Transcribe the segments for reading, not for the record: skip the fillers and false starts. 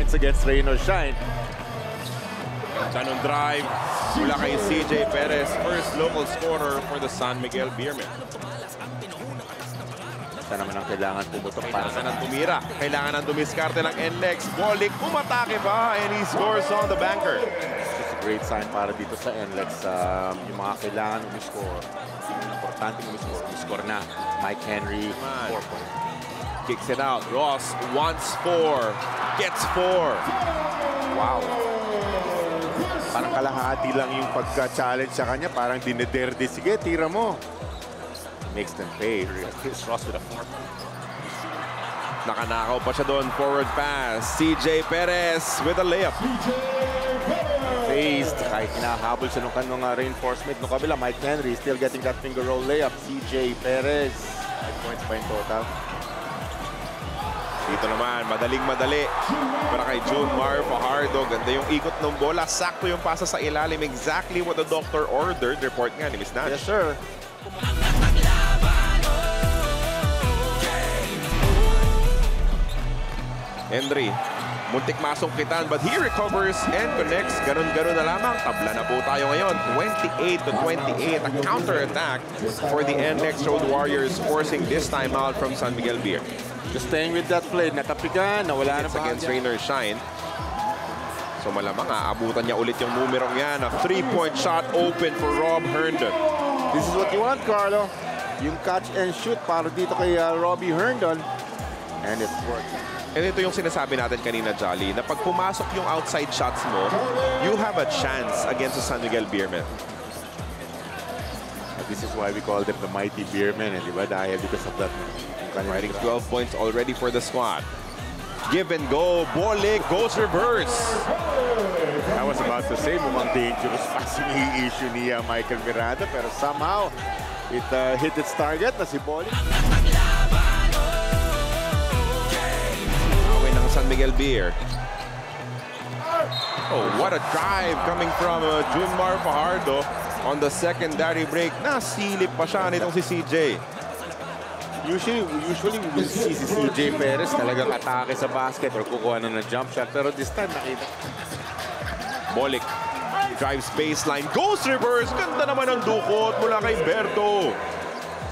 points against Rain or Shine. Ganun drive mula kay CJ Perez, first local scorer for the San Miguel Beermen. Ito naman ang kailangan pumutok para Kailangan ng tumira, kailangan ng dumiskarte ng NLEX. Bolik, umatake pa, and he scores on the banker. It's a great sign para dito sa NLEX. Yung mga kailangan umiscore. Importante umiscore na. Mike Henry, 4 points. Kicks it out. Ross wants 4, gets 4. Wow. Parang kalahati lang yung pagka-challenge sa kanya. Parang dinederde. Sige, tira mo. Makes them pay. Chris Ross with a 4. Nakanakaw pa siya doon. Forward pass. CJ Perez with a layup. Faced. Kahit hinahabol siya nung kanong reinforcement. Nung kabila, Mike Henry still getting that finger roll layup. CJ Perez. 5 points pa in total. Dito naman, madaling-madali para kay Junmar Fajardo. Ganda yung ikot ng bola. Sakto yung pasa sa ilalim. Exactly what the doctor ordered. Report nga ni Miss Natch. Yes, sir. Henry, muntik masungkitan but he recovers and connects. Ganun-ganun na lamang. Tabla na po tayo ngayon. 28-28. A counter-attack for the NLEX Road Warriors, forcing this time out from San Miguel Beer. Just staying with that play. Natapikan. Nawala na It's against Rain or Shine. So malamang aabutan niya ulit yung numerong yan. A 3-point shot open for Rob Herndon. This is what you want, Carlo. Yung catch and shoot para dito kay Robbie Herndon. And it's working. And ito yung sinasabi natin kanina, Jolly, na pag pumasok yung outside shots mo, you have a chance against the San Miguel Beermen. This is why we call them the mighty Beermen, di ba? Dahil because of that. Riding 12 points already for the squad. Give and go. Bolik goes reverse. I was about to say, mukhang dangerous passing issue ni Michael Miranda, pero somehow it hit its target na si Bolik. San Miguel Beer. Oh, what a drive coming from Junmar Fajardo on the secondary break. Nasilip pa siya nitong si CJ. Usually we will see si CJ Perez talagang atake sa basket or kukuha na ng jump shot. Pero this time nakita. Bolik drives baseline, goes reverse. Ganda naman ang dukot mula kay Berto.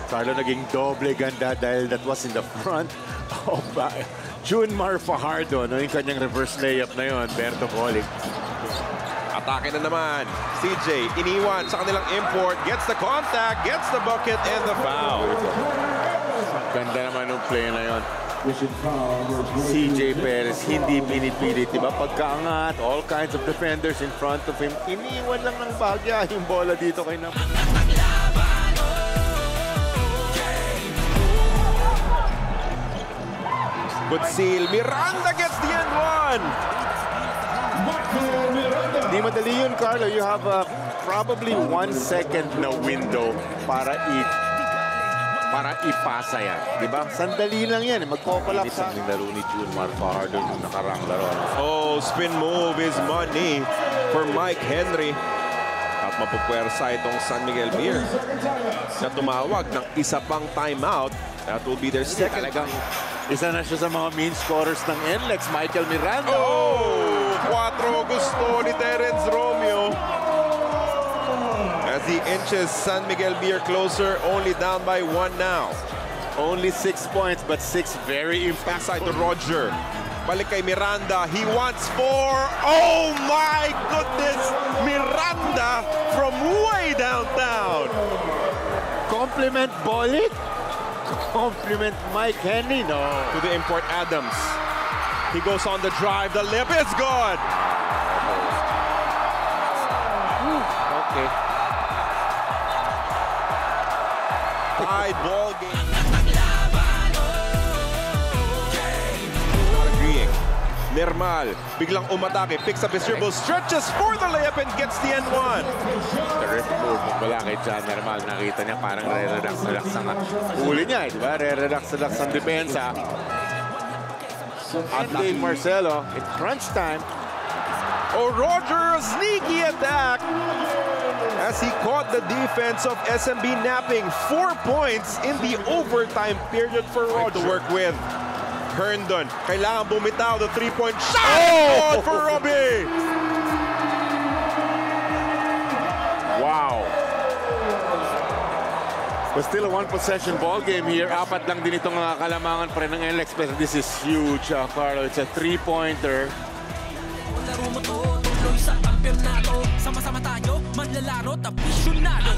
Carlo naging doble ganda dahil that was in the front of Junmar Fajardo, no? Yung kanyang reverse layup na yun, Berto Bolik. Atake na naman. CJ, iniwan sa kanilang import, gets the contact, gets the bucket, and the foul. Ganda naman yung play na yun. CJ Perez, hindi pinipilit, diba? Pagkaangat, all kinds of defenders in front of him. Iniwan lang ng bagya yung bola dito kay Nam. Good seal. Miranda gets the end one. Di madali yun, Carlo. You have probably 1 second na window para ipasa yan. Diba? Sandali lang yan. Magkopalak sa aking laro ni Junmar Fajardo nung nakarang laro. Oh, spin move is money for Mike Henry. At mapupwersa itong San Miguel Beer na tumawag ng isa pang timeout. That will be their second. Isa na siya sa mga main scorers ng NLEX, Michael Miranda. Oh! 4 gusto ni Terence Romeo. As he inches San Miguel Beer closer, only down by 1 now. Only 6 points, but 6 very impactful. Backside to Roger. Balik kay Miranda. He wants 4. Oh my goodness! Miranda from way downtown. Compliment Bolik. Compliment Mike Henry, no. To the import Adams. He goes on the drive. The lip is good. Okay. Tied ball game. Not agreeing. Nermal, biglang umatake, picks up his dribble, stretches for the layup and gets the end one. Terrific move mula kay John Nermal. Nakita niya parang re-relax ang huli niya, di ba? Re-relax ang depensa. At kay Marcelo, it's crunch time. Oh, Roger, a sneaky attack as he caught the defense of SMB napping. 4 points in the overtime period for Roger to work with. Herndon. Kailangan bumitaw. The three-point shot! Oh! For Robbie! Wow. But still a one-possession ball game here. Apat lang din itong kalamangan pa rin ng NLEX. But this is huge, Carlo. It's a three-pointer. Laro mo to, tuloy sa kampeonato. Sama-sama tayo, manlalaro, tapisyonado.